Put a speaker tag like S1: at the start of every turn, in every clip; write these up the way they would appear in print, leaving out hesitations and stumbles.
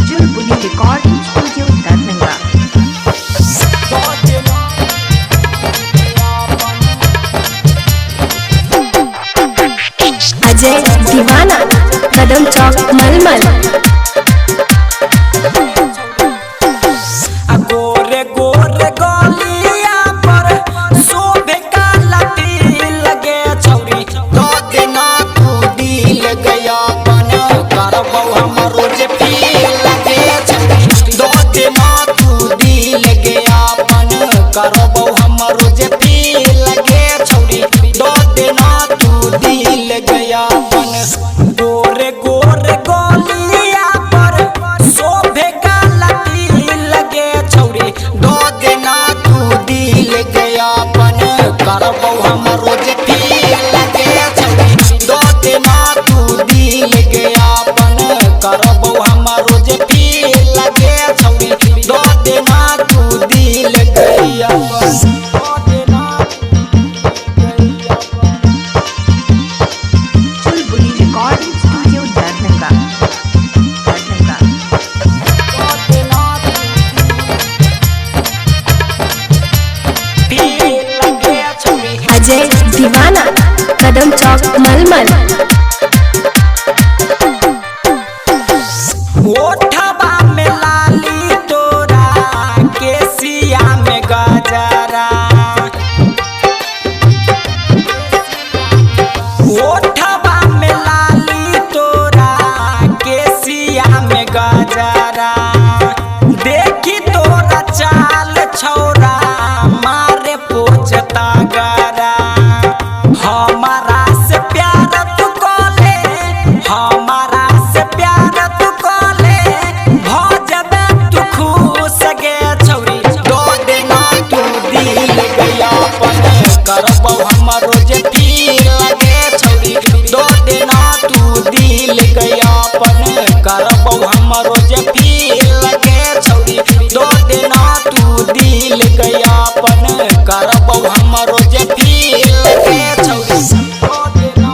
S1: चुलबुली recording studio Darbhanga.
S2: Ajay दीवाना कदम चौक मलमल।
S3: गोरे गोरे गलिया पर शोभे काला तिल गे छौरी दो दिना तू दिल गया बन करबौ हमरो जे पील गे छौरी दो दिना तू दिल गया बन करबौ हमरो जे पील गे छौरी दो दिना तू दिल गया बन गोरे गोरे गलिया पर शोभे काला तिल गे छौरी दो दिना तू दिल गया बन करबौ हमरो जे पील गे छौरी दो दिना तू दिल गया बन करबौ हमरो जे पील गे छौरी दो दिना तू दिल गया बन
S1: चुलबुली रिकॉर्डिंग स्टूडियो दरभंगा।
S2: अजय दीवाना कदम चौक मलमल।
S3: ओठवा में लाली तोरा केसिया में गजरा ओठवा में लाली तोरा केसिया में गजरा देखी तोरा चाल छौरा मारे पोछता गरा हमारा से प्यार तू कोले हमारा से प्यार तू कोले भजबे तू खुश गे छौरी दो दिना तू दिल गया पन करबौ हमरो जे पील गे छौरी दो दिना तू दिल गया पन करबौ हमरो जे पील गे छौरी दो दिना तू दिल गया पन करबौ हमरो जे पील गे छौरी दो दिना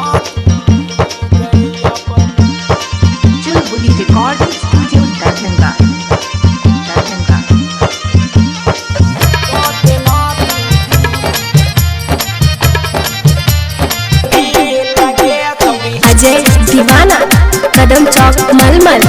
S1: चुलबुली रिकॉर्डिंग स्टूडियो दरभंगा।
S2: अजय दीवाना कदम चौक मलमल।